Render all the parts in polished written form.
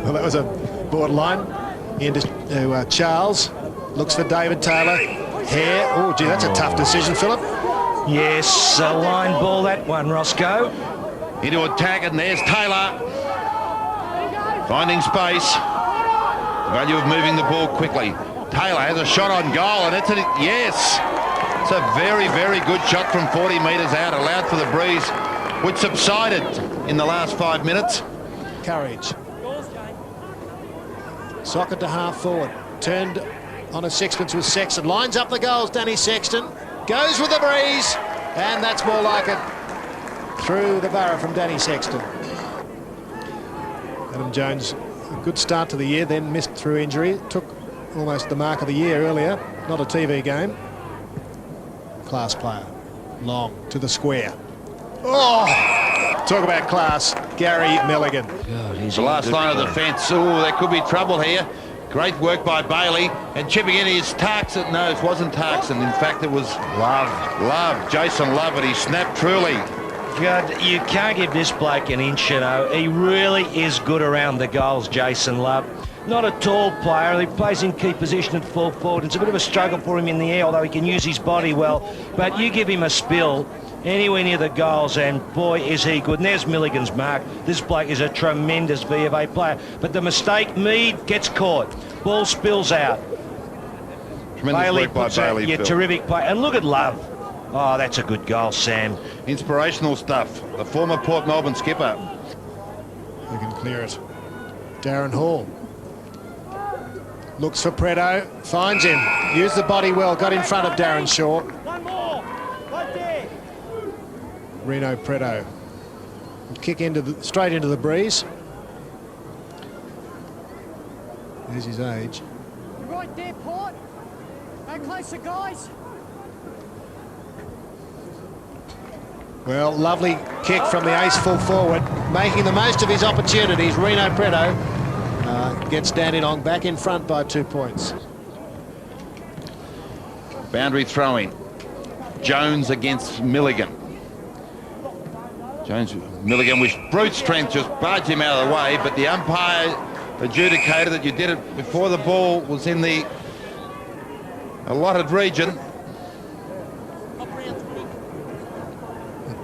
Well, that was a borderline. Into Charles. Looks for David Taylor. Hare. Oh, gee, that's a tough decision, Philip. Yes, a line ball, that one, Roscoe. Into attack, and there's Taylor. Finding space. The value of moving the ball quickly. Taylor has a shot on goal, and it's a yes. It's a very, very good shot from 40 metres out, allowed for the breeze, which subsided in the last 5 minutes. Courage. Socket to half forward. Turned on a sixpence with Sexton. Lines up the goals, Danny Sexton. Goes with the breeze, and that's more like it. Through the barrow from Danny Sexton. Adam Jones, a good start to the year, then missed through injury. Took almost the mark of the year earlier. Not a TV game. Class player. Long to the square. Oh! Talk about class. Gary Milligan. God, The last line of the fence. Oh, there could be trouble here. Great work by Bailey. And chipping in is Tarkson. No, it wasn't Tarkson. In fact, it was Love. Jason Love, and he snapped truly. God, you can't give this bloke an inch, you know. He really is good around the goals, Jason Love. Not a tall player. He plays in key position at full forward. It's a bit of a struggle for him in the air, although he can use his body well. But you give him a spill anywhere near the goals, and boy, is he good. And there's Milligan's mark. This bloke is a tremendous VFA player. But the mistake, Mead gets caught. Ball spills out. Tremendous work by Bailey. Yeah, terrific play. And look at Love. Oh, that's a good goal, Sam. Inspirational stuff. The former Port Melbourne skipper. You can clear it. Darren Hall. Looks for Preto. Finds him. Used the body well. Got in front of Darren Shaw. One more. Right there. Reno Preto. Kick straight into the breeze. There's his age. You're right there, Port. Go closer, guys. Well, lovely kick from the ace full forward, making the most of his opportunities. Reno Preto gets Dandenong back in front by 2 points. Boundary throwing. Jones against Milligan. Milligan with brute strength just barged him out of the way, but the umpire adjudicated that you did it before the ball was in the allotted region.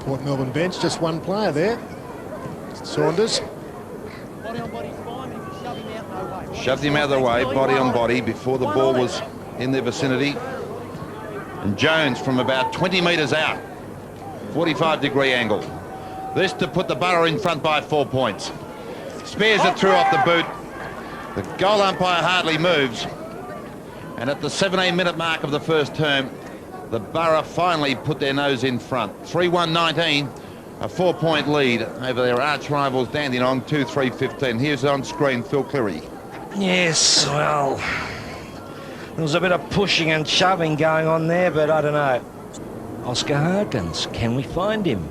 Port Melbourne bench, just one player there. Saunders. Body on body's fine, but if you shove him out, no way. Shoved him out of the way, body on body, before the ball was in their vicinity. And Jones from about 20 metres out, 45-degree angle. This to put the Borough in front by 4 points. Spears it through off the boot. The goal umpire hardly moves. And at the 17-minute mark of the first term, the Borough finally put their nose in front. 3-1-19, a 4-point lead over their arch rivals Dandenong, 2-3-15. Here's on screen Phil Cleary. Yes, well, there was a bit of pushing and shoving going on there, but I don't know. Oscar Harkins, can we find him?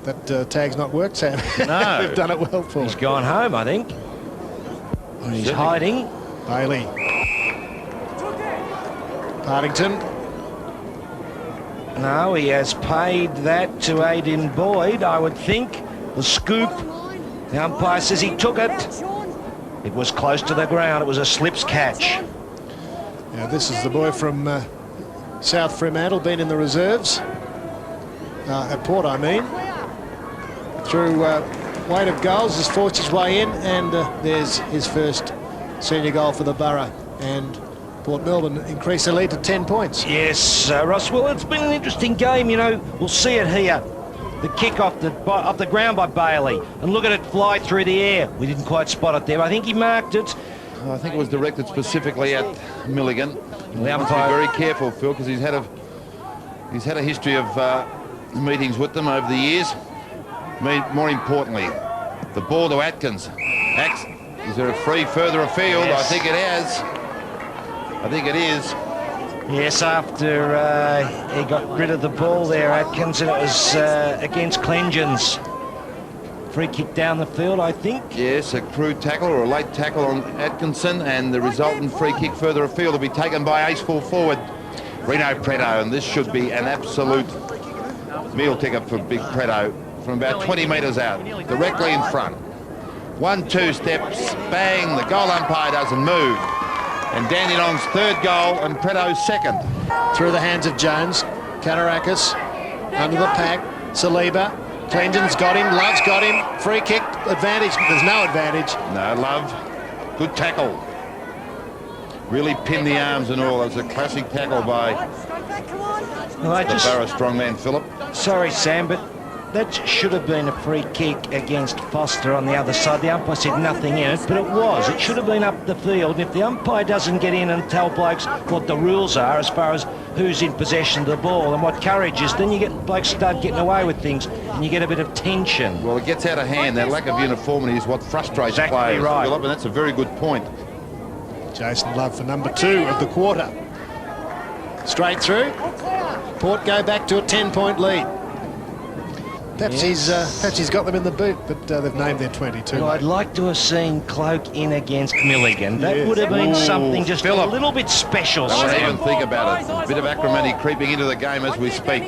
That tag's not worked, Sam. No. We've done it well for He's him. gone home, I think. He's hiding. Bailey. Partington. No, he has paid that to Aiden Boyd, I would think. The scoop. The umpire says he took it. It was close to the ground. It was a slips catch. Yeah, this is the boy from South Fremantle, been in the reserves. At Port, I mean. Through weight of goals, has forced his way in, and there's his first senior goal for the Borough. And Port Melbourne increased their lead to 10 points. Yes, Ross. Well, it's been an interesting game, you know. We'll see it here. The kick off the ground by Bailey. And look at it fly through the air. We didn't quite spot it there. I think he marked it. I think it was directed specifically at Milligan. The Must be very careful, Phil, because he's had a history of meetings with them over the years. More importantly, the ball to Atkins. Is there a free further afield? Yes. I think it has. I think it is. Yes, after he got rid of the ball there, Atkins, and it was against Clengens. Free kick down the field, I think. Yes, a crude tackle or a late tackle on Atkinson, and the resultant free kick further afield will be taken by ace full forward Reno Preto, and this should be an absolute meal ticket for Big Preto from about 20 metres out, directly in front. 1-2 steps, bang, the goal umpire doesn't move. And Dandenong's third goal and Preto's second. Through the hands of Jones. Katarakis under the pack. Saliba. Clengen's got him. Love's got him. Free kick. Advantage. There's no advantage. No, Love. Good tackle. Really pinned the arms and all. It was a classic tackle by the Barra strongman, Phillip. Sorry, Sam, but that should have been a free kick against Foster on the other side. The umpire said nothing in it, but it was. It should have been up the field. And if the umpire doesn't get in and tell blokes what the rules are as far as who's in possession of the ball and what courage is, then you get blokes start getting away with things and you get a bit of tension. Well, it gets out of hand. That lack of uniformity is what frustrates Exactly players, right. Phillip, and that's a very good point. Jason Love for number 2 of the quarter. Straight through. Port go back to a 10-point lead. Perhaps he's got them in the boot, but they've named their 22. Well, I'd like to have seen Cloak in against Milligan. That would have been something just Phillip. a little bit special. Don't Sam. even think about it. A bit of acrimony creeping into the game as we speak.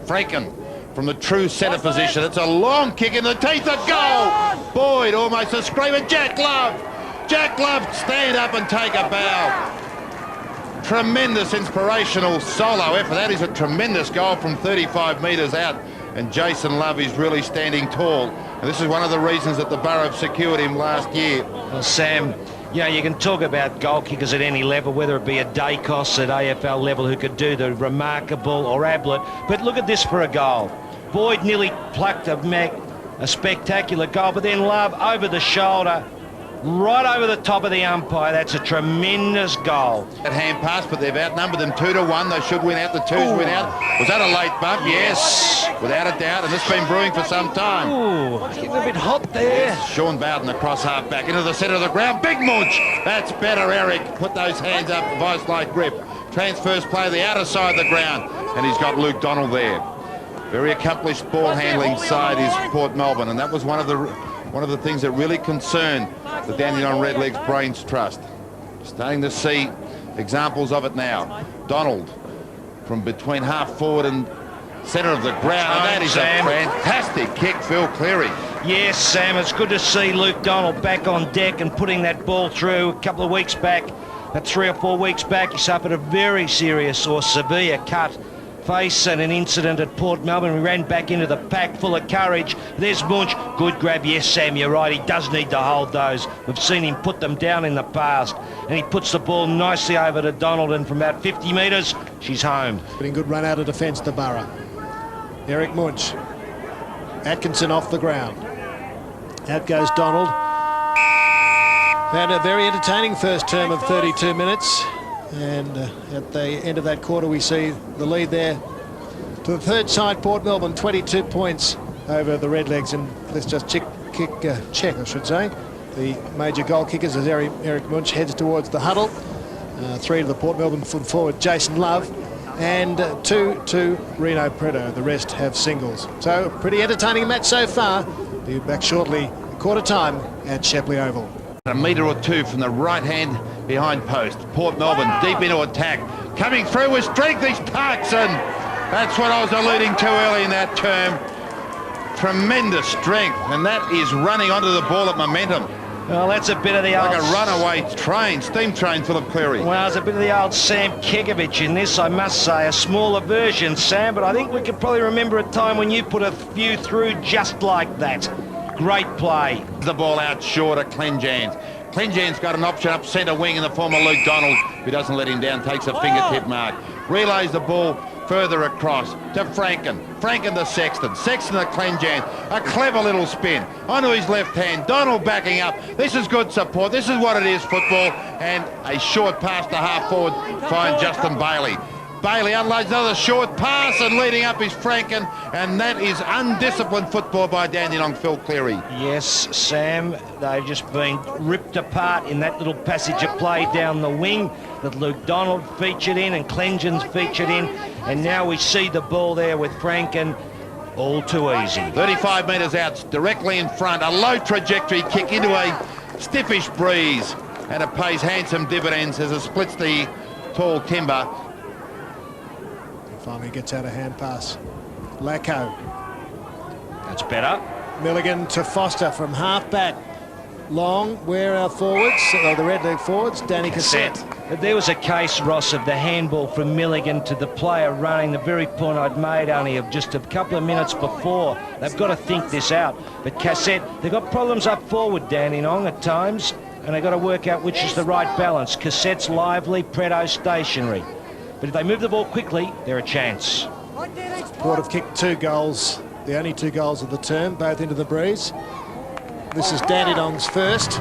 Franken from the true centre position. It's a long kick in the teeth of goal. Boyd almost a screamer. Jack Love. Jack Love, stand up and take a bow. Tremendous inspirational solo effort. That is a tremendous goal from 35 metres out. And Jason Love is really standing tall. And this is one of the reasons that the Borough have secured him last year. Well, Sam, you know, you can talk about goal kickers at any level, whether it be a Dacos at AFL level who could do the remarkable or Ablett. But look at this for a goal. Boyd nearly plucked a spectacular goal, but then Love over the shoulder, right over the top of the umpire. That's a tremendous goal. That hand pass, but they've outnumbered them 2-1. They should win out. The twos win out. Was that a late bump? Yes, without a doubt. And this has been brewing for some time. Ooh, getting a bit hot there. Sean Bowden across half back into the centre of the ground. Big munch. That's better, Eric. Put those hands up. Vice-like grip. Transfers play the outer side of the ground. And he's got Luke Donald there. Very accomplished ball handling side is Port Melbourne. And that was one of the things that really concerned the Dandenong Redlegs Brains Trust. Starting to see examples of it now. Donald from between half forward and centre of the ground. And that is a fantastic kick, Phil Cleary. Yes, Sam, it's good to see Luke Donald back on deck and putting that ball through. A couple of weeks back, about 3 or 4 weeks back, he suffered a very serious or severe cut face and an incident at Port Melbourne. We ran back into the pack full of courage. There's Munch. Good grab. Yes, Sam, you're right. He does need to hold those. We've seen him put them down in the past. And he puts the ball nicely over to Donald, and from about 50 metres, she's home. Putting good run out of defence to Borough. Eric Munch. Atkinson off the ground. Out goes Donald. Had a very entertaining first term of 32 minutes. And at the end of that quarter, we see the lead there to the third side, Port Melbourne, 22 points over the Redlegs. And let's just check, I should say, the major goal kickers as Eric Munch heads towards the huddle. 3 to the Port Melbourne forward, Jason Love, and 2 to Reno Preto. The rest have singles. So, pretty entertaining match so far. Be back shortly, quarter time at Shepley Oval. A metre or two from the right hand behind post. Port Melbourne deep into attack. Coming through with strength is Parkson. That's what I was alluding to early in that term. Tremendous strength, and that is running onto the ball at momentum. Well, that's a bit of the old... Like a runaway train, steam train, Phillip Cleary. Well, it's a bit of the old Sam Kekovich in this, I must say. A smaller version, Sam, but I think we could probably remember a time when you put a few through just like that. Great play. The ball out short of Clenjans. Clenjan's got an option up centre wing in the form of Luke Donald, who doesn't let him down, takes a fingertip mark. Relays the ball further across to Franken. Franken to Sexton. Sexton to Clenjan. A clever little spin onto his left hand. Donald backing up. This is good support. This is what it is, football. And a short pass to half forward. Find Justin Bailey. Bailey unloads another short pass, and leading up is Franken, and that is undisciplined football by Dandenong, Phil Cleary. Yes, Sam, they've just been ripped apart in that little passage of play down the wing that Luke Donald featured in and Clengen's featured in, and now we see the ball there with Franken. All too easy. 35 metres out, directly in front, a low trajectory kick into a stiffish breeze, and it pays handsome dividends as it splits the tall timber. Finally gets out a hand pass. Lacko. That's better. Milligan to Foster from half back. long, where our forwards, the red leg forwards, Danny Cassette. There was a case, Ross, of the handball from Milligan to the player running, the very point I'd made only of just a couple of minutes before. They've got to think this out. But Cassette, they've got problems up forward, Dandenong, at times, and they've got to work out which is the right balance. Cassette's lively, Preto stationary. But if they move the ball quickly, they're a chance. Port have kicked 2 goals, the only 2 goals of the term, both into the breeze. This is Dandenong's first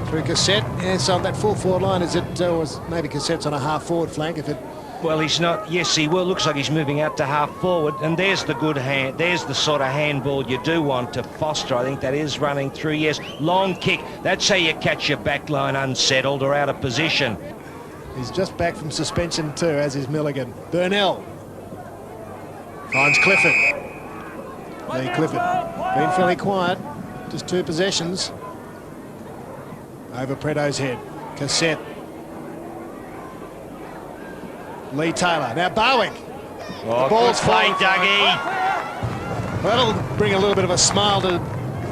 through Cassette. Yes, on that full forward line, is it was maybe Cassette's on a half forward flank if it. Well, he's not. Yes, he will. Looks like he's moving out to half forward, and there's the good hand. There's the sort of handball you do want to foster. I think that is running through. Yes, long kick. That's how you catch your back line unsettled or out of position. He's just back from suspension too, as is Milligan. Burnell finds Clifford. Lee Clifford been fairly quiet. Just 2 possessions. Over Preto's head. Cassette. Lee Taylor. Now Barwick. Oh, the ball's played, falling. Dougie. That'll bring a little bit of a smile to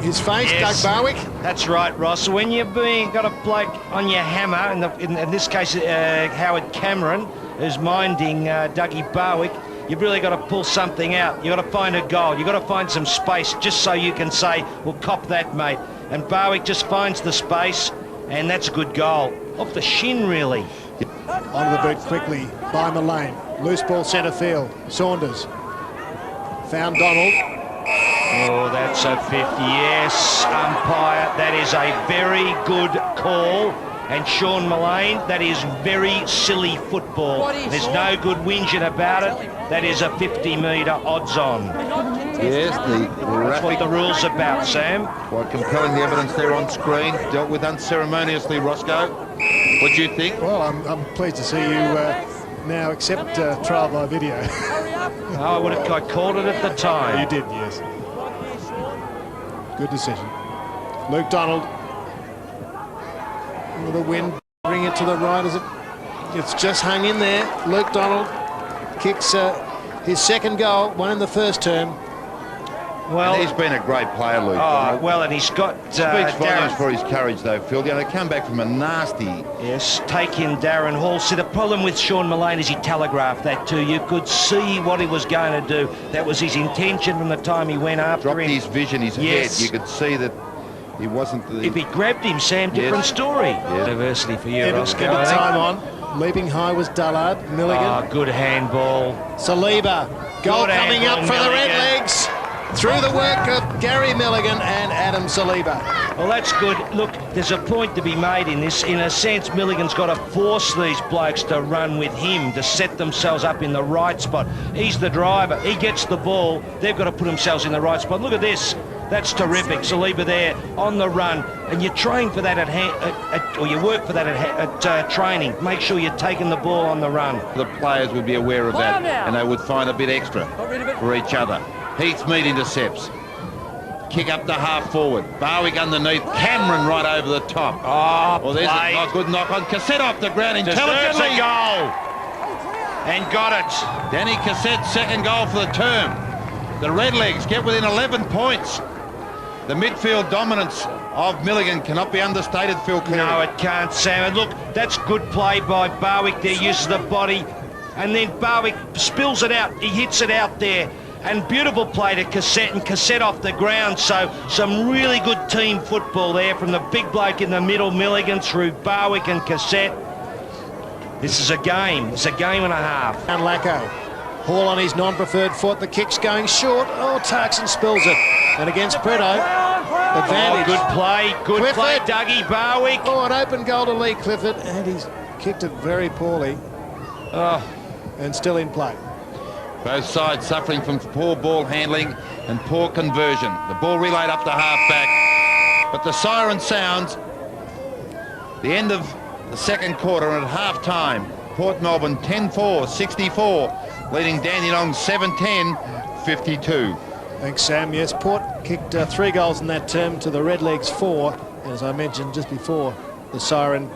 his face, Yes. Doug Barwick. That's right, Ross. When you've got a bloke on your hammer, in this case Howard Cameron, who's minding Dougie Barwick, you've really got to pull something out. You've got to find a goal. You've got to find some space just so you can say, well, cop that, mate. And Barwick just finds the space, and that's a good goal. Off the shin, really. Onto the boot quickly by Mullane. Loose ball centre field. Saunders. Found Donald. Oh, that's a 50. Yes, umpire, that is a very good call. And Sean Mullane, that is very silly football. There's no good whinging about it. That is a 50-metre odds-on. Yes, That's what the rule's about, Sam. Quite compelling, the evidence there on screen. Dealt with unceremoniously, Roscoe. What do you think? Well, I'm pleased to see you now accept trial by video. I called it at the time. You did, yes. Good decision. Luke Donald. With the wind, bring it to the right as it's just hung in there. Luke Donald kicks his second goal, one in the first term. Well, and he's been a great player, Luke. Oh, well, and he's got speaks volumes Darren. for his courage, though, Phil. You know, they come back from a nasty. Yes, take in Darren Hall. See, the problem with Sean Mullane is he telegraphed that too. You could see what he was going to do. That was his intention from the time he went after Dropped him. his vision, his Yes. head. You could see that he wasn't the... If he grabbed him, Sam, different story. Diversity for you, Roscoe. End of time on. Leaping high was Dullard. Milligan. Oh, good handball. Saliba. Goal Good coming up handball, for the Milligan. Redlegs. Through the work of Gary Milligan and Adam Saliba. Well, that's good. Look, there's a point to be made in this. In a sense, Milligan's got to force these blokes to run with him, to set themselves up in the right spot. He's the driver. He gets the ball. They've got to put themselves in the right spot. Look at this. That's terrific. Saliba there on the run. And you train for that or you work for that at training. Make sure you're taking the ball on the run. The players would be aware of that, and they would find a bit extra for each other. Heathmead intercepts. Kick up to half forward. Barwick underneath. Cameron right over the top. Oh, well, there's a good knock on. Cassette off the ground Deserves intelligently. a goal. And got it. Danny Cassette's second goal for the term. The Redlegs get within 11 points. The midfield dominance of Milligan cannot be understated, Phil Cleary. No, it can't, Sam. And look, that's good play by Barwick there, uses the body. And then Barwick spills it out. He hits it out there. And beautiful play to Cassette, and Cassette off the ground. So some really good team football there from the big bloke in the middle, Milligan, through Barwick and Cassette. This is a game. It's a game and a half. And Lacko. Hall on his non-preferred foot. The kick's going short. Oh, Tarkson spills it. And against Preto, advantage. Oh, good play. Good play, Clifford. Dougie Barwick. Oh, an open goal to Lee Clifford. And he's kicked it very poorly. Oh. And still in play. Both sides suffering from poor ball handling and poor conversion. The ball relayed up to half-back. But the siren sounds. The end of the second quarter, and at half-time, Port Melbourne 10-4, 64, leading Dandenong 7-10, 52. Thanks, Sam. Yes, Port kicked 3 goals in that term to the Redlegs 4. And as I mentioned just before the siren,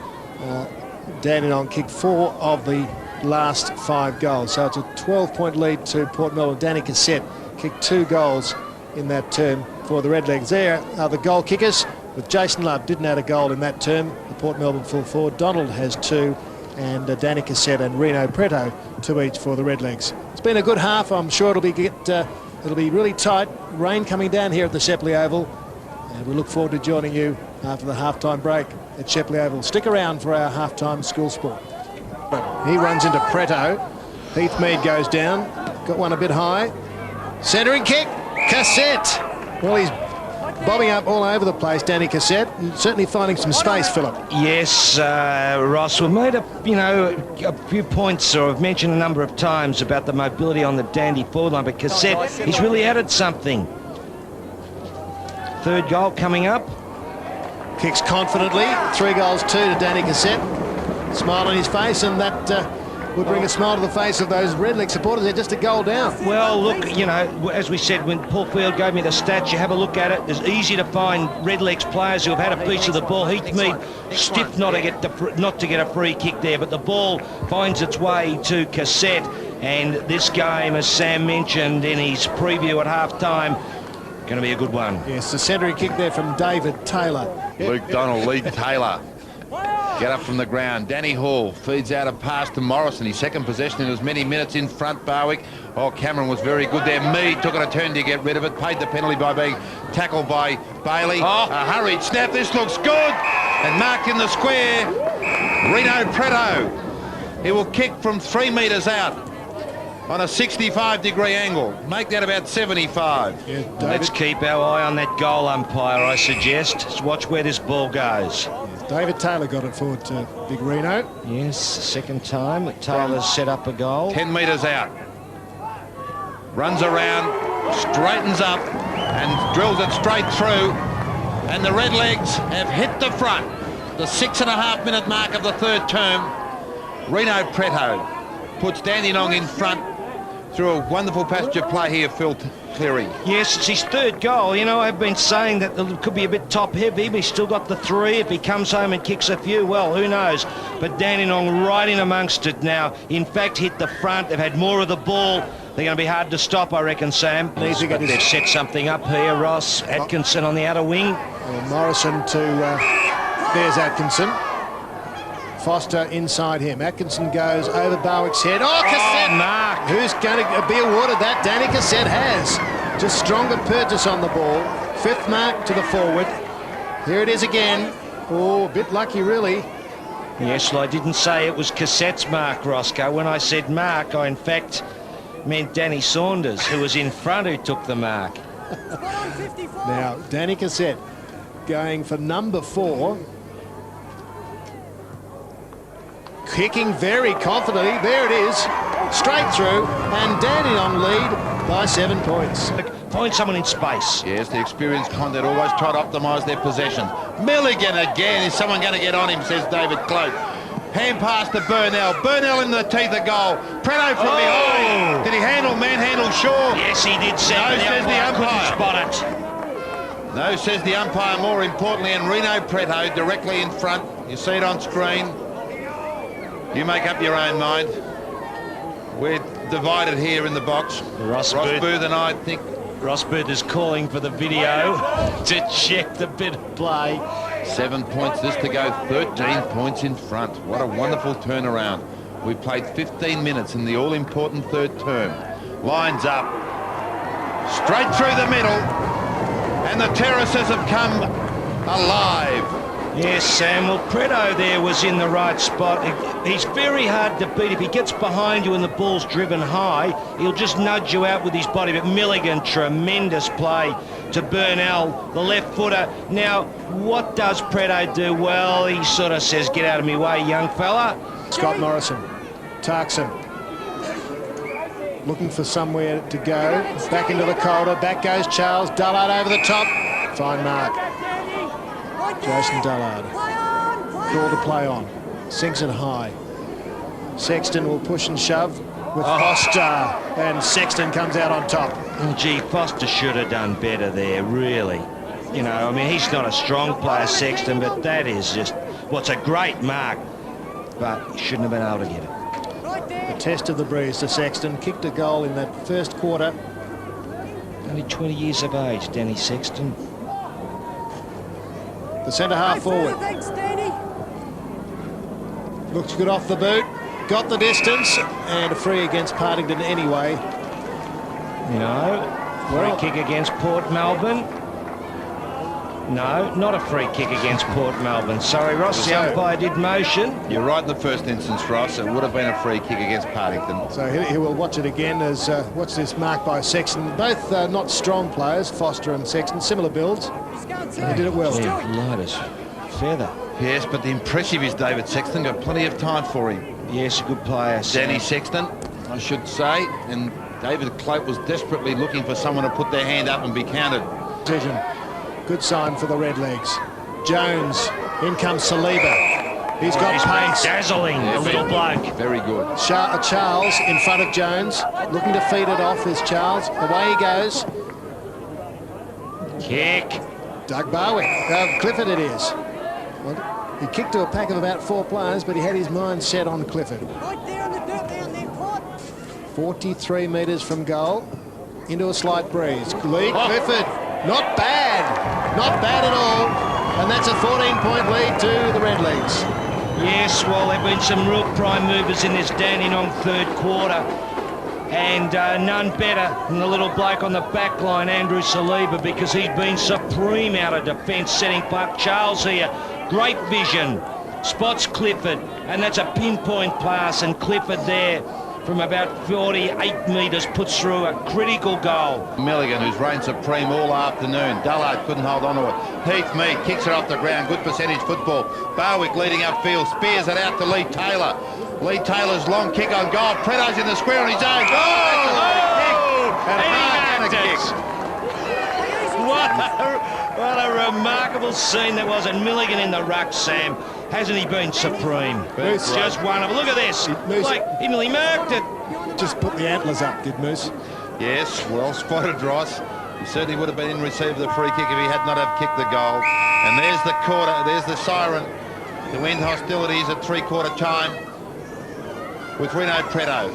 Dandenong kicked 4 of the last 5 goals. So it's a 12-point lead to Port Melbourne. Danny Cassette kicked 2 goals in that term for the Redlegs. There are the goal kickers. With Jason Love didn't add a goal in that term, the Port Melbourne full forward. Donald has 2, and Danny Cassette and Reno Preto 2 each for the Redlegs. It's been a good half. I'm sure it'll be really tight. Rain coming down here at the Shepley Oval, and we look forward to joining you after the halftime break at Shepley Oval. Stick around for our halftime school sport. He runs into Preto. Heathmead goes down. Got one a bit high. Centering kick. Cassette. Well, he's bobbing up all over the place, Danny Cassette, and certainly finding some space, Philip. Yes, Ross, we've made a few points, or I've mentioned a number of times about the mobility on the Dandy forward line, but Cassette, he's really added something. Third goal coming up. Kicks confidently. 3 goals, 2 to Danny Cassette. Smile on his face, and that would bring a smile to the face of those Redleg supporters. They're just a goal down. Well, look, you know, as we said, when Paul Field gave me the stats, you have a look at it. It's easy to find Redlegs players who have had a piece of the ball. Heathmead stiff not to get a free kick there, but the ball finds its way to Cassette. And this game, as Sam mentioned in his preview at half-time, going to be a good one. Yes, the centering kick there from David Taylor. Luke Donald, lead Taylor. Get up from the ground. Danny Hall feeds out a pass to Morrison. His second possession in as many minutes in front, Barwick. Oh, Cameron was very good there. Mead took it a turn to get rid of it. Paid the penalty by being tackled by Bailey. Oh. A hurried snap. This looks good. And marked in the square, Reno Preto. He will kick from 3 metres out on a 65-degree angle. Make that about 75. Yeah, Let's keep our eye on that goal umpire, I suggest. Let's watch where this ball goes. David Taylor got it forward to Big Reno. Yes, second time that Taylor's set up a goal. 10 metres out. Runs around, straightens up, and drills it straight through. And the Redlegs have hit the front. The 6.5-minute mark of the third term. Reno Preto puts Dandenong in front through a wonderful passage of play here, Phil Cleary. Yes, it's his third goal. You know, I've been saying that it could be a bit top-heavy, but he's still got the 3. If he comes home and kicks a few, well, who knows? But Dandenong right in amongst it now. In fact, hit the front. They've had more of the ball. They're going to be hard to stop, I reckon, Sam. But they've set something up here, Ross. Atkinson on the outer wing. Morrison to... there's Atkinson. Foster inside him. Atkinson goes over Barwick's head. Oh, Cassette! Mark. Who's going to be awarded that? Danny Cassette has. Just stronger purchase on the ball. 5th mark to the forward. Here it is again. Oh, a bit lucky, really. Yes, well, I didn't say it was Cassette's mark, Roscoe. When I said mark, I in fact meant Danny Saunders, who was in front, who took the mark. Now, Danny Cassette going for number 4. Kicking very confidently. There it is. Straight through. And Dandenong lead by 7 points. Find someone in space. Yes, the experienced Condit always try to optimise their possession. Milligan again. Is someone going to get on him, says David Cloak. Hand pass to Burnell. Burnell in the teeth of goal. Preto from behind. Did he manhandle Shaw? Yes, he did. No, says the umpire. Couldn't spot it. No, says the umpire, more importantly, and Reno Preto directly in front. You see it on screen. You make up your own mind. We're divided here in the box. Ross Booth and I think... Ross Booth is calling for the video to check the bit of play. 7 points, this to go 13 points in front. What a wonderful turnaround. We played 15 minutes in the all-important third term. Lines up. Straight through the middle. And the terraces have come alive. Yes, Sam. Well, Preto there was in the right spot. He's very hard to beat. If he gets behind you and the ball's driven high, he'll just nudge you out with his body. But Milligan, tremendous play to Burnell, the left footer. Now, what does Preto do? Well, he sort of says, get out of my way, young fella. Scott Morrison tarks him. Looking for somewhere to go. Back into the corridor. Back goes Charles. Dullard over the top. Fine mark. Jason Dullard. Call to play on. Sinks it high. Sexton will push and shove with Foster. And Sexton comes out on top. Oh, gee, Foster should have done better there, really. You know, I mean, he's not a strong player, Sexton, but that is just... Well, it's a great mark, but he shouldn't have been able to get it. The test of the breeze to Sexton. Kicked a goal in that first quarter. Only 20 years of age, Danny Sexton. the centre-half forward. Thanks, Danny. Looks good off the boot. Got the distance, and a free against Partington anyway. No. Free kick against Port Melbourne. No, not a free kick against Port Melbourne. Sorry, Ross, the umpire did motion. You're right in the first instance, Ross. It would have been a free kick against Partington. So he will watch it again as watch this mark by Sexton. Both not strong players, Foster and Sexton, similar builds. He did it well. Light as feather. Yes, but the impressive is David Sexton. Got plenty of time for him. Yes, a good player. Danny Sexton, I should say. And David Clope was desperately looking for someone to put their hand up and be counted. Decision. Good sign for the Redlegs. Jones, in comes Saliba. He's got pace. Dazzling, the little bloke. Very good. Charles in front of Jones, looking to feed it off is Charles. Away he goes. Kick. Doug Barwick. Clifford it is. Well, he kicked to a pack of about 4 players, but he had his mind set on Clifford. Right there on the dirt down there, Port. 43 metres from goal. Into a slight breeze. Lee Clifford. Not bad. Not bad at all. And that's a 14-point lead to the Redlegs. Yes, well, there have been some real prime movers in this Dandenong third quarter. And none better than the little bloke on the back line, Andrew Saliba, because he's been supreme out of defence, setting up Charles here. Great vision. Spots Clifford. And that's a pinpoint pass. And Clifford there from about 48 metres puts through a critical goal. Milligan, who's reigned supreme all afternoon. Dullard couldn't hold on to it. Heath Mead kicks it off the ground. Good percentage football. Barwick leading upfield. Spears it out to Lee Taylor. Lee Taylor's long kick on goal. Preto's in the square on his own. What a remarkable scene that was. And Milligan in the ruck, Sam. Hasn't he been supreme? It's just wonderful. Look at this. Like, he nearly marked it. Just put the antlers up, did Moose? Yes, well spotted, Ross. He certainly would have been in receive of the free kick if he had not have kicked the goal. And there's the quarter, there's the siren to end hostilities at three-quarter time with Reno Preto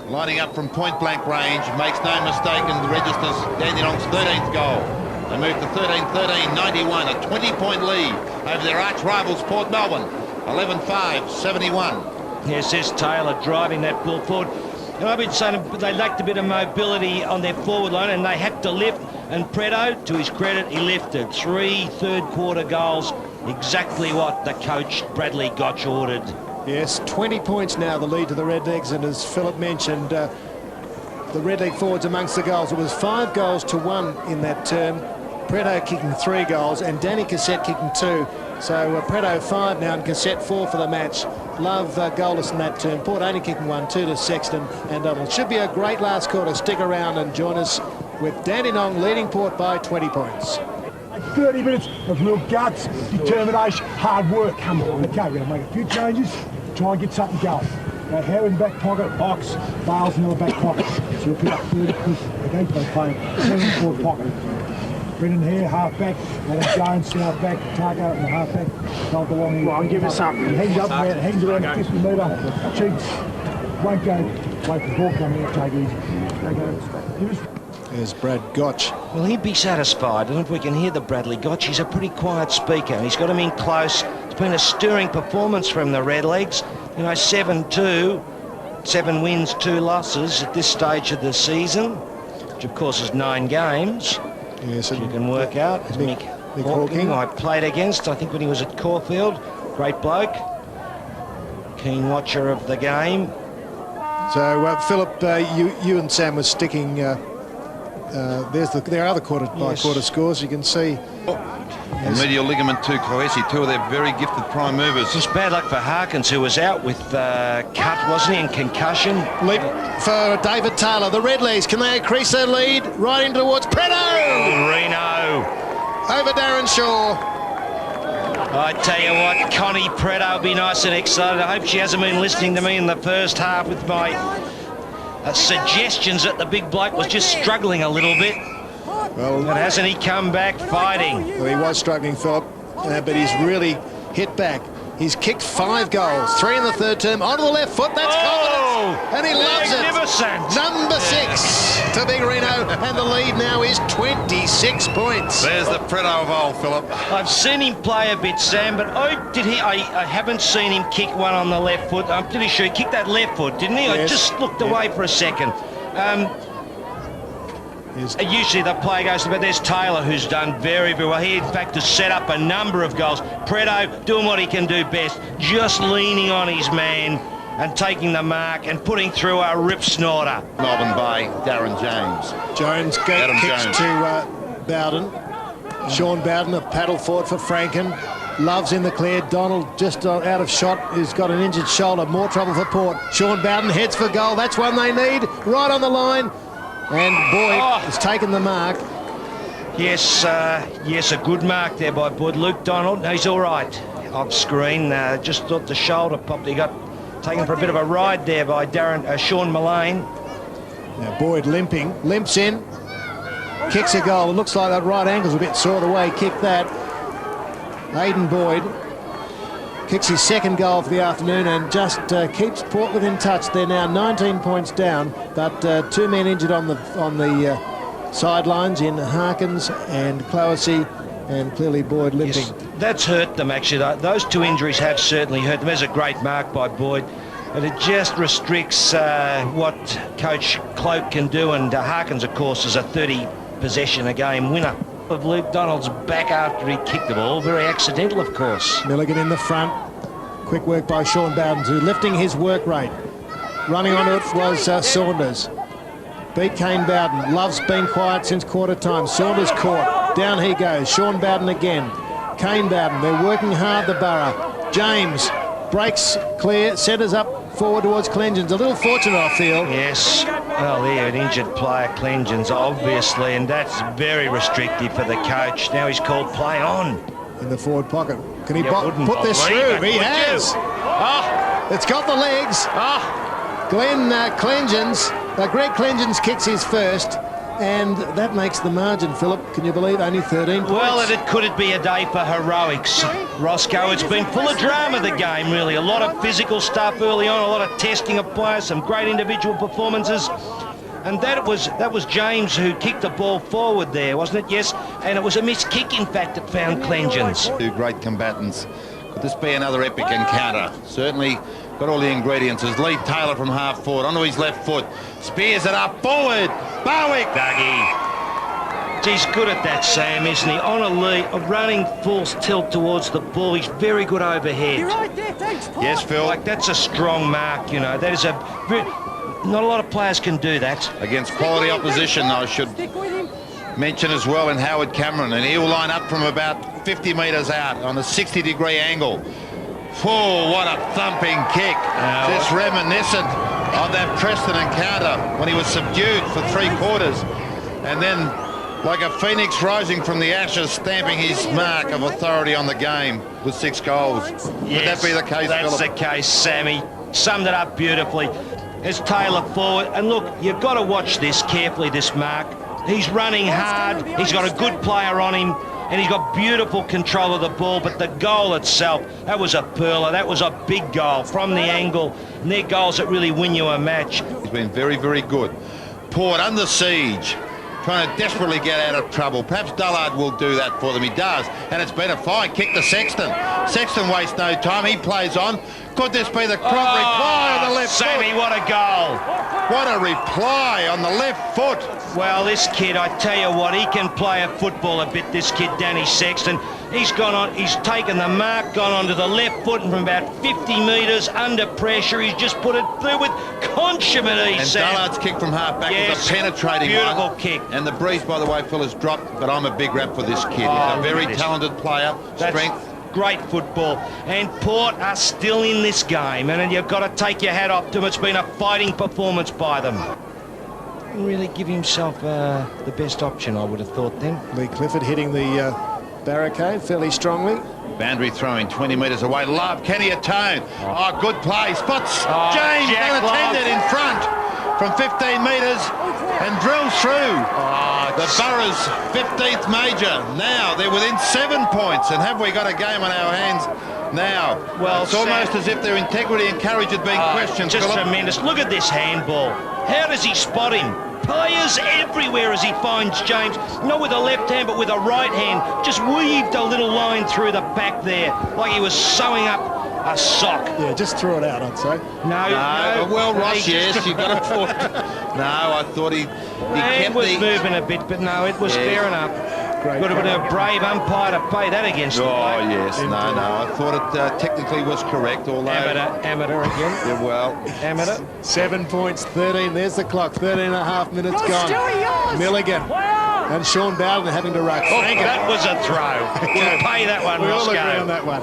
lining up from point-blank range, makes no mistake and registers Dandenong's 13th goal. They move to 13-13, 91, a 20-point lead over their arch-rivals Port Melbourne, 11-5, 71. Yes, there's Taylor driving that ball forward. And I've been saying they lacked a bit of mobility on their forward line and they had to lift. And Preto, to his credit, he lifted. 3 third-quarter goals, exactly what the coach Bradley Gotch ordered. Yes, 20 points now, the lead to the Redlegs, and as Philip mentioned, the Redleg forwards amongst the goals. It was 5 goals to 1 in that term. Preto kicking 3 goals and Danny Cassette kicking 2. So Preto 5 now and Cassette 4 for the match. Love goalless in that term. Port only kicking 1, 2 to Sexton and Donald. Should be a great last quarter. Stick around and join us with Dandenong leading Port by 20 points. 30 minutes of real guts, determination, hard work. Come on, okay, we're going to make a few changes, try and get something going. Hare in the back pocket, Ox, Bales in the back pocket. So you'll pick up 30 push against those playing 7 forward pocket. Brendan Hare, half back, Adam Jones, half back, Tarko in the half back. Don't go along here. Well, give us something. He hangs up around, hangs around the 50 metre, cheats, won't go, wait for the ball coming out, take it easy. They go, give us. There's Brad Gotch. Well, he'd be satisfied, and if we can hear the Bradley Gotch, he's a pretty quiet speaker, and he's got him in close. It's been a stirring performance from the Redlegs. You know, 7-2, 7 wins, 2 losses at this stage of the season, which of course is 9 games. Yes, you can work out. Mick Hawking, I played against, I think, when he was at Caulfield. Great bloke. Keen watcher of the game. So, Philip, you and Sam were sticking... there are the quarter-by-quarter scores. You can see. Medial ligament 2 cohesive, 2 of their very gifted prime movers. Just bad luck for Harkins, who was out with cut, wasn't he, and concussion. Leap for David Taylor. The Redlegs, can they increase their lead? Right in towards Preto! Oh, Reno. Over Darren Shaw. I tell you what, Connie Preto will be nice and excited. I hope she hasn't been listening to me in the first half with my suggestions that the big bloke was just struggling a little bit. Well, but hasn't he come back fighting? Well, he was struggling, Philip, but he's really hit back. He's kicked 5 goals, 3 in the third term, onto the left foot, that's confidence, and he loves magnificent. it. Number 6 to Big Reno, and the lead now is 26 points. There's the Preto of old, Philip. I've seen him play a bit, Sam, but I haven't seen him kick one on the left foot. I'm pretty sure he kicked that left foot, didn't he? Yes. I just looked away for a second. Usually the play goes, but there's Taylor, who's done very, very well. He, in fact, has set up a number of goals. Preto doing what he can do best, just leaning on his man and taking the mark and putting through a rip snorter. Melbourne by Darren James. Jones Adam kicks Jones. to Bowden. Sean Bowden, a paddle forward for Franken. Love's in the clear. Donald just out of shot. He's got an injured shoulder. More trouble for Port. Sean Bowden heads for goal. That's one they need. Right on the line. And Boyd has taken the mark. Yes, yes, a good mark there by Boyd. Luke Donald, he's all right. Off screen, just thought the shoulder popped. He got taken for a bit of a ride there by Sean Mullane. Now Boyd limping, limps in, kicks a goal. It looks like that right ankle's a bit sore the way he kicked that. Aidan Boyd kicks his second goal for the afternoon and just keeps Port within touch. They're now 19 points down, but 2 men injured on the sidelines in Harkins and Clowassy, and clearly Boyd limping. Yes, that's hurt them, actually. Those 2 injuries have certainly hurt them. There's a great mark by Boyd, but it just restricts what Coach Cloak can do, and Harkins, of course, is a 30-possession-a-game winner. Of Luke Donald's back after he kicked the ball. Very accidental, of course. Milligan in the front. Quick work by Sean Bowden, who lifting his work rate. Running onto it was Saunders. Beat Kane Bowden. Love's been quiet since quarter time. Saunders caught. Down he goes. Sean Bowden again. Kane Bowden. They're working hard, the Borough. James breaks clear. Centres up forward towards Clengens. A little fortunate, I feel. Yes. Well, there, an injured player, Clengens, obviously, and that's very restrictive for the coach. Now he's called play on. In the forward pocket. Can he wouldn't put this believe through? it, He would has. you? Oh, It's got the legs. Greg Clengens kicks his first, and that makes the margin, Philip. Can you believe only 13 points? well, could it be a day for heroics, Roscoe? It's been full of drama, the game, really. A lot of physical stuff early on, a lot of testing of players, some great individual performances. And that was James who kicked the ball forward there, wasn't it? Yes, and it was a missed kick, in fact, that found Clengens. 2 great combatants. Could this be another epic encounter? Certainly got all the ingredients. As Lee Taylor from half forward onto his left foot, spears it up forward. Barwick, Dougie. He's good at that, Sam, isn't he? On a lead, running full tilt towards the ball. He's very good overhead. You're right there, thanks, Paul. Yes, Phil. Like, that's a strong mark, you know. That is not a lot of players can do that. Against quality opposition, I should Stick with him. mention as well in Howard Cameron, and he'll line up from about 50 metres out on a 60-degree angle. Oh, what a thumping kick. Just reminiscent of that Preston encounter when he was subdued for 3 quarters, and then like a phoenix rising from the ashes, stamping his mark of authority on the game with 6 goals. Would that be the case, That's Philip? the case, Sammy. Summed it up beautifully. There's Taylor forward, and look, you've got to watch this carefully, this mark. He's running hard, he's got a good player on him, and he's got beautiful control of the ball, but the goal itself, that was a pearler, that was a big goal from the angle, and they're goals that really win you a match. He's been very, very good. Port under siege, trying to desperately get out of trouble. Perhaps Dullard will do that for them. He does, and it's been a fine kick to Sexton. Sexton wastes no time. He plays on. Could this be the prompt reply on the left Sammy, foot? what a goal. What a reply on the left foot. Well, this kid, I tell you what, he can play a football a bit, this kid, Danny Sexton. He's gone on, he's taken the mark, gone onto the left foot, and from about 50 metres under pressure, he's just put it through with consummate ease, And Sam. Dullard's kick from half back Yes, is a penetrating beautiful one. kick. And the breeze, by the way, Phil, has dropped, but I'm a big rap for this kid. Oh, He's a very look at this. talented player, That's strength. great football. And Port are still in this game, and you've got to take your hat off to them. It's been a fighting performance by them. Didn't really give himself the best option, I would have thought then. Lee Clifford hitting the barricade fairly strongly. Boundary throwing 20 metres away. Love, can he atone? Oh, good play. Spots James Jack unattended in front from 15 metres and drills through. The Borough's 15th major. Now they're within 7 points. And have we got a game on our hands Now, Well, it's almost as if their integrity and courage had been questioned. Just Philip. tremendous. Look at this handball. How does he spot him? Players everywhere as he finds James, not with a left hand but with a right hand, just weaved a little line through the back there like he was sewing up a sock. Yeah, just threw it out, I'd say. No. Well, Ross, he yes, just- you've got to put. No, I thought he It kept was the. moving a bit, but no, it was Yes. fair enough. Great Would have been a brave umpire to pay that against the Oh, bloke. yes, no. I thought it technically was correct, although. Amateur again. Yeah, well, Amateur. 7 points, 13. There's the clock. 13 and a half minutes Go, gone. Stewie, yours. Milligan and Sean Bowden having to ruck. Oh, Frank it. that was a throw. We'll pay that one, We all agree Roscoe. on that one.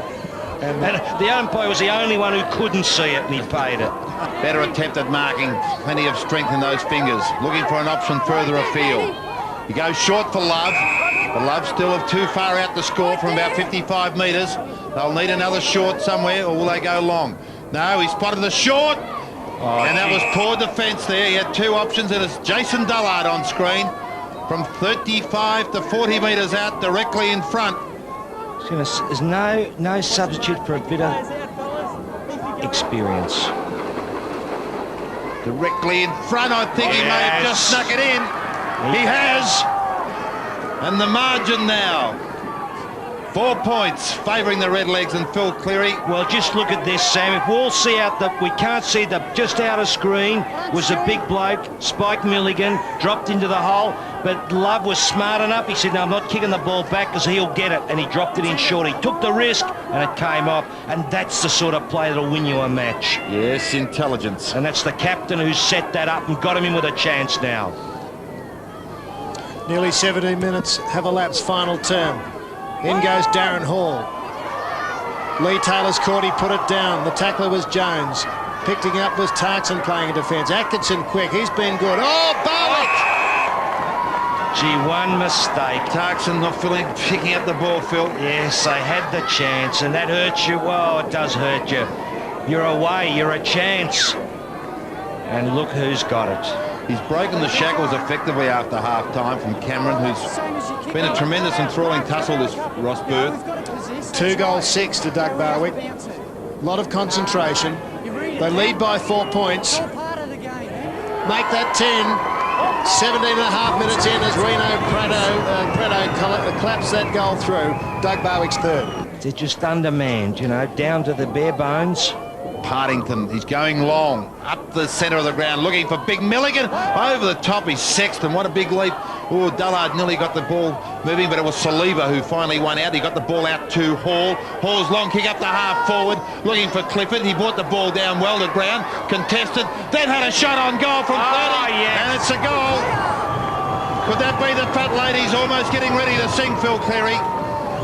And And the umpire was the only one who couldn't see it, and he paid it. better attempt at marking. Plenty of strength in those fingers. Looking for an option further afield. He goes short for Love. But Love still too far out to score from about 55 metres. They'll need another short somewhere, or will they go long? No, he spotted the short. And that was poor defence there. He had two options, and it's Jason Dullard on screen from 35 to 40 metres out, directly in front. There's no substitute for a bit of experience. Directly in front, I think he may have just Yes. snuck it in. He has. And the margin now. 4 points favouring the Redlegs and Phil Cleary. Well, just look at this, Sam. If we'll see out we can't see the just out of screen was a big bloke, Spike Milligan, dropped into the hole, but Love was smart enough. He said, no, I'm not kicking the ball back because he'll get it, and he dropped it in short. He took the risk, and it came off, and that's the sort of play that'll win you a match. Yes, intelligence. And that's the captain who set that up and got him in with a chance now. nearly 17 minutes have elapsed, final term. In goes Darren Hall. Lee Taylor's caught, he put it down. The tackler was Jones. Picking up was Tarkson playing in defence. Atkinson quick, he's been good. Oh, Barwick! Gee, one mistake. Tarkson not picking up the ball, Phil. Yes, they had the chance, and that hurts you. Well, it does hurt you. You're away, you're a chance. And look who's got it. He's broken the shackles effectively after half-time from Cameron, who's been a tremendous enthralling tussle, this Ross Booth. 2 goals 6 to Doug Barwick. A lot of concentration. They lead by 4 points. Make that 10. 17 and a half minutes in as Reno Prado claps that goal through. Doug Barwick's third. They're just undermanned, you know, down to the bare bones. Partington, he's going long, up the centre of the ground, looking for Big Milligan. Over the top, he's Sexton. What a big leap. Oh, Dullard nearly got the ball moving, but it was Saliba who finally won out. He got the ball out to Hall. Hall's long kick up the half forward, looking for Clifford. He brought the ball down well to ground, contested, then had a shot on goal from 30, yes. and it's a goal. Could that be the fat ladies almost getting ready to sing, Phil Cleary?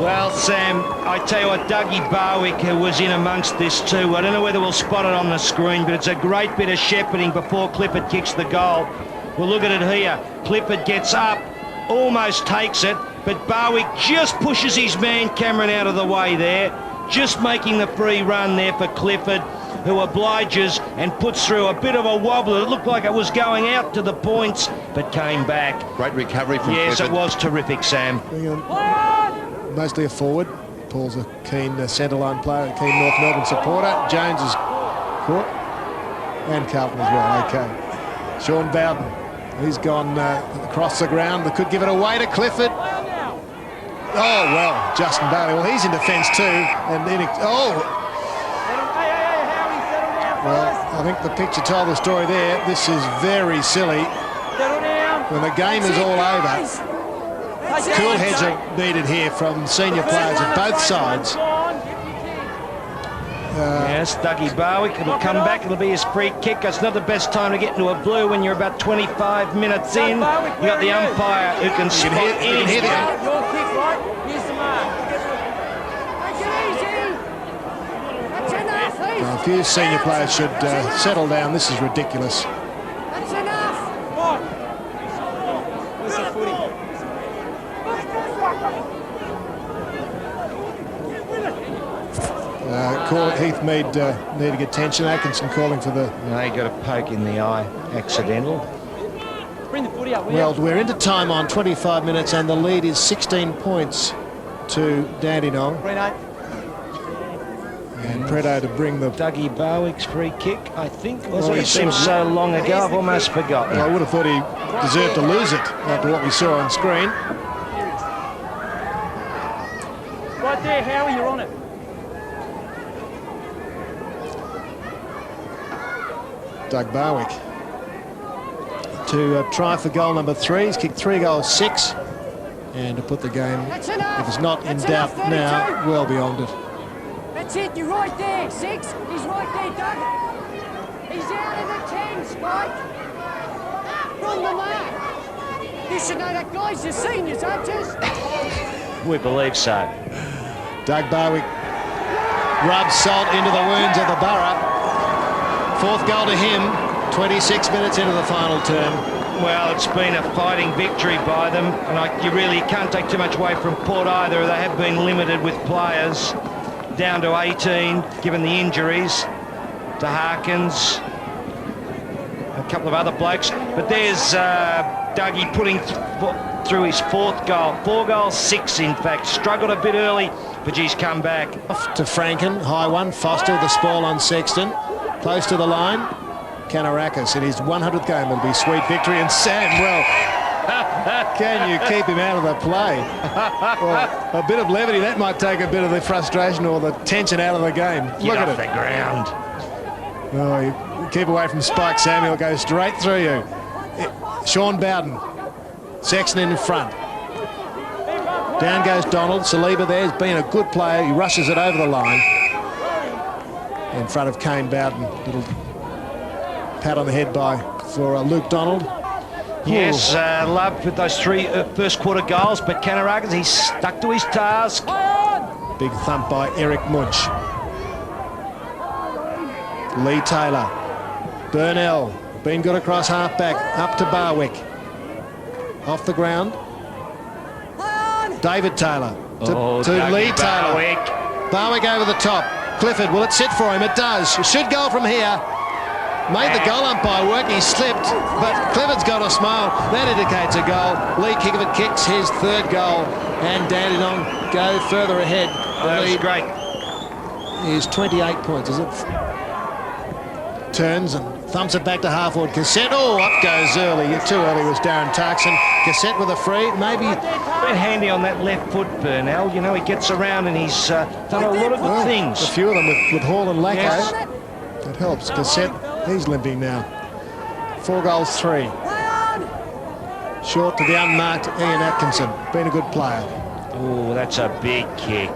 Well, Sam, I tell you what, Dougie Barwick was in amongst this too. I don't know whether we'll spot it on the screen, but it's a great bit of shepherding before Clifford kicks the goal. Well, look at it here. Clifford gets up, almost takes it, but Barwick just pushes his man Cameron out of the way there, just making the free run there for Clifford, who obliges and puts through a bit of a wobble. It looked like it was going out to the points, but came back. Great recovery from Yes, Clifford. it was terrific, Sam. Mostly a forward. Paul's a keen centre-line player, a keen North Melbourne supporter. Jones is caught. And Carlton as well, okay. Sean Bowden, he's gone across the ground. They could give it away to Clifford. Oh, well, Justin Bailey. Well, he's in defence too. And then, well, I think the picture told the story there. This is very silly. When the game is all over, cool heads are needed here from senior players at both sides. Yes, Dougie Barwick, it'll come back, it'll be his free kick. It's not the best time to get into a blue when you're about 25 minutes in. You got the umpire who can spot anything. Your kick, right? Here's the mark. Take it easy. That's enough. A few senior players should settle down. This is ridiculous. That's enough. Where's the footy? Heathmead needing attention. Atkinson calling for the... No, he got a poke in the eye, accidental. Bring the footy up. Well, we're into time on 25 minutes and the lead is 16 points to Dandenong. And Preto to bring the... Dougie Barwick's free kick, I think. Oh, It seems so long ago, I've almost forgotten. Well, I would have thought he deserved to lose it after what we saw on screen. Right there, Howie, you're on it. Doug Barwick to try for goal number 3. He's kicked 3 goals, 6. And to put the game, That's enough. if it's not in That's doubt enough, now, 32. well beyond it. That's it, you're right there. 6, he's right there, Doug. He's out of the 10, Spike. From the mark. You should know that guy's the seniors, Archers. We believe so. Doug Barwick rubs salt into the wounds of the Borough. 4th goal to him, 26 minutes into the final term. Well, it's been a fighting victory by them, and you really can't take too much away from Port either. They have been limited with players, down to 18, given the injuries to Harkins, a couple of other blokes. But there's Dougie putting through his 4th goal. 4 goals, 6 in fact. Struggled a bit early, but he's come back. Off to Franken, high one. Foster the spoil on Sexton. Close to the line. Kanarakis in his 100th game. It'll be sweet victory. And Sam, well, can you keep him out of the play? Well, a bit of levity, that might take a bit of the frustration or the tension out of the game. Look at off it. the ground. Oh, you keep away from Spike, Sam. He'll go straight through you. Sean Bowden. Sexton in front. Down goes Donald. Saliba there's been a good player. He rushes it over the line. In front of Kane Bowden. Little pat on the head for Luke Donald. Yes, Love with those 3 first quarter goals, but Kanarakis, he's stuck to his task. Big thump by Eric Munch. Lee Taylor. Burnell. Been good across half-back. Up to Barwick. Off the ground. David Taylor. To Lee Taylor. Barwick over the top. Clifford, will it sit for him? It does. Should goal from here. Made the goal umpire work. He slipped, but Clifford's got a smile. That indicates a goal. Lee Kickford kicks his 3rd goal, and Dandenong go further ahead. That was great. Is 28 points, is it? Turns and thumps it back to half-forward. Cassette, oh, up goes early. Too early was Darren Tarkson. Cassette with a free, maybe. Been handy on that left foot, Burnell. You know, he gets around and he's done a lot of good things. A few of them with Hall and Lacko. Yes. That helps. Cassette, he's limping now. 4 goals, 3. Short to the unmarked Ian Atkinson. Been a good player. Oh, that's a big kick.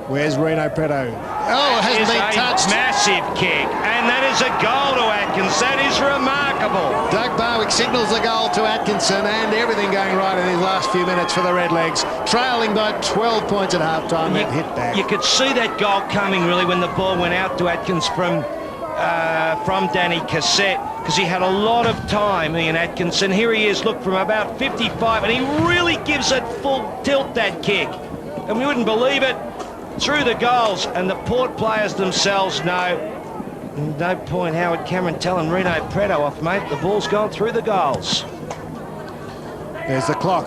Where's Reno Preto? Oh, it hasn't been touched. Massive kick, and that is a goal to Atkins. That is remarkable. Doug Barwick signals the goal to Atkinson, and everything going right in his last few minutes for the Redlegs. Trailing by 12 points at half-time. That hit back. You could see that goal coming, really, when the ball went out to Atkins from Danny Cassette, because he had a lot of time, Ian Atkinson. Here he is, look, from about 55, and he really gives it full tilt, that kick. And we wouldn't believe it. Through the goals, and the Port players themselves know no point Howard Cameron telling Reno Preto off, mate. The ball's gone through the goals. There's the clock.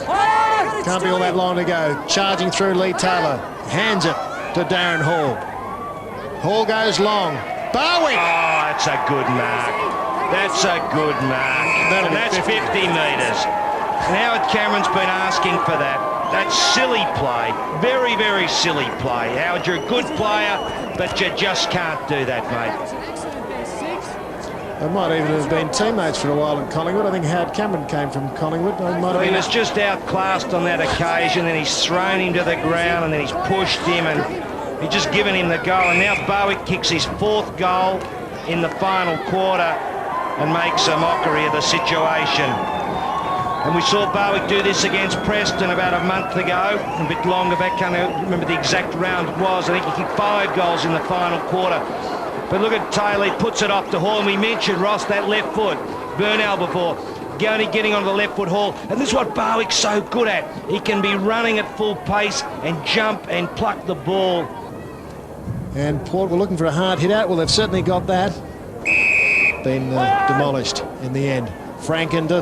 Can't be all that long to go. Charging through Lee Taylor. Hands it to Darren Hall. Hall goes long. Barwick! Oh, that's a good mark. That's a good mark. And that's 50 metres. And Howard Cameron's been asking for that. That's silly play. Very, very silly play. Howard, you're a good player, but you just can't do that, mate. They might even have been teammates for a while in Collingwood. I think Howard Cameron came from Collingwood. He was just outclassed on that occasion, and he's thrown him to the ground, and then he's pushed him, and he's just given him the goal. And now Barwick kicks his 4th goal in the final quarter and makes a mockery of the situation. And we saw Barwick do this against Preston about a month ago, a bit longer back. Can't remember the exact round it was. I think he kicked 5 goals in the final quarter. But look at Taylor, he puts it off to Hall, and we mentioned, Ross, that left foot. Burnell before, only getting on the left foot, Hall. And this is what Barwick's so good at. He can be running at full pace and jump and pluck the ball. And Port were looking for a hard hit out. Well, they've certainly got that. Been demolished in the end. Franken to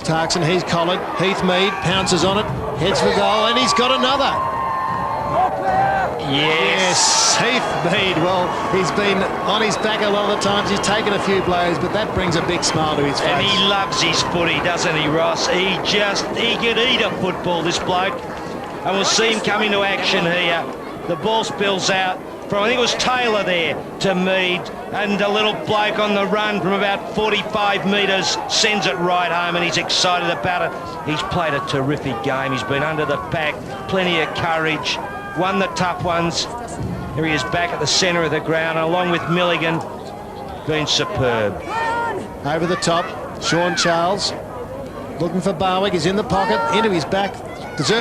Tarkson, he's collared. Heath Mead pounces on it, heads for goal, and he's got another. Yes, Heath Mead, well, he's been on his back a lot of the times. He's taken a few blows, but that brings a big smile to his face. And he loves his footy, doesn't he, Ross? He could eat a football, this bloke. And we'll see him come into action here. The ball spills out from, I think it was Taylor there, to Mead. And a little bloke on the run from about 45 metres sends it right home, and he's excited about it. He's played a terrific game. He's been under the pack, plenty of courage, won the tough ones. Here he is back at the centre of the ground, and along with Milligan, been superb. Over the top, Sean Charles looking for Barwick. He's in the pocket, into his back.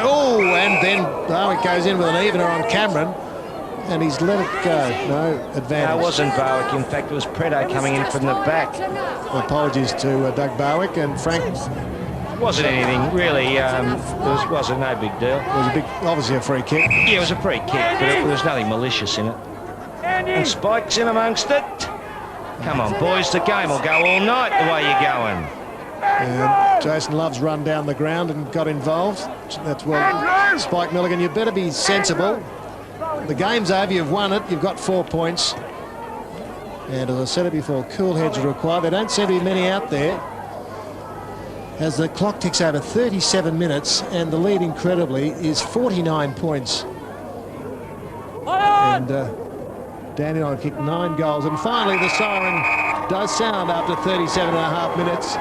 Oh, and then Barwick goes in with an evener on Cameron, and he's let it go. No advantage. No, it wasn't Barwick. In fact, it was Preto coming in from the back. Apologies to Doug Barwick and Frank. Wasn't anything really. Wasn't no big deal. It was obviously a free kick. Yeah, it was a free kick, but there was nothing malicious in it. And Spike's in amongst it. Come on, boys, the game will go all night the way you're going. And Jason Love's run down the ground and got involved. That's well. Spike Milligan, you better be sensible. The game's over, you've won it, you've got 4 points. And as I said it before, cool heads are required. There don't seem to be many out there. As the clock ticks over 37 minutes, and the lead, incredibly, is 49 points. And Dandenong kicked 9 goals. And finally, the siren does sound after 37.5 minutes.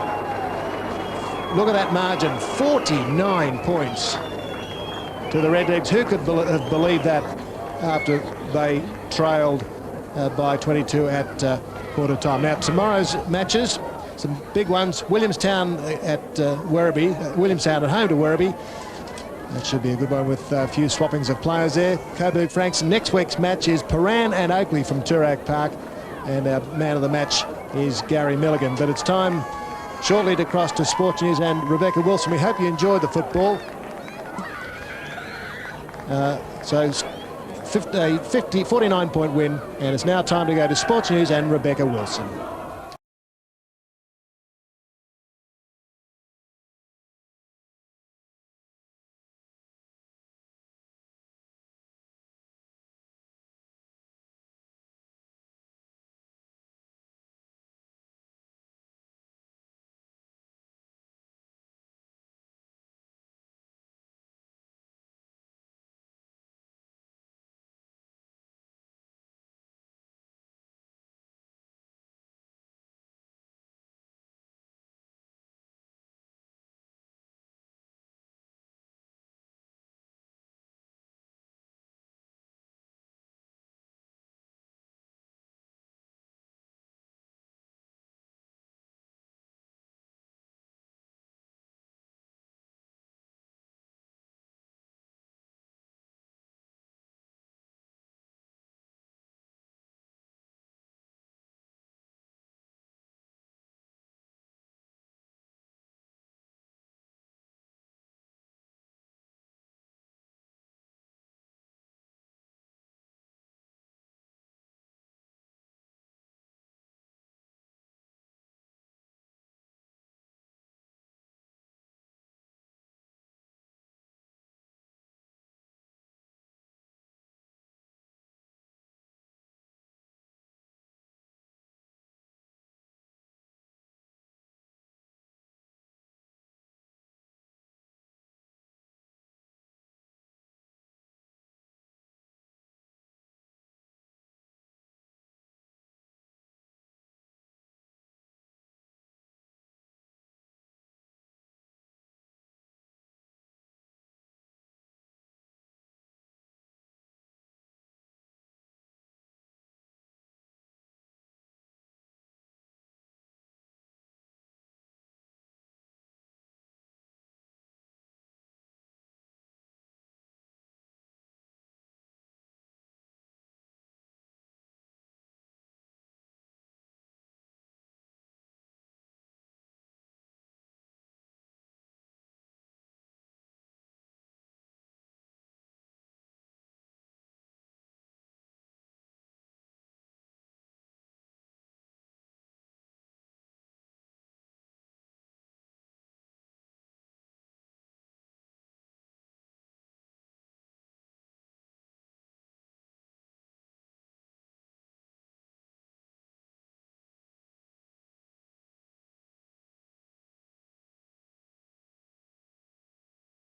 Look at that margin, 49 points to the Redlegs. Who could have believed that after they trailed by 22 at quarter time? Now, tomorrow's matches, some big ones. Williamstown at Werribee. Williamstown at home to Werribee. That should be a good one with a few swappings of players there. Coburg Franks. Next week's match is Paran and Oakley from Toorak Park. And our man of the match is Gary Milligan. But it's time shortly to cross to Sports News and Rebecca Wilson. We hope you enjoyed the football. So 49-point win, and it's now time to go to Sports News and Rebecca Wilson.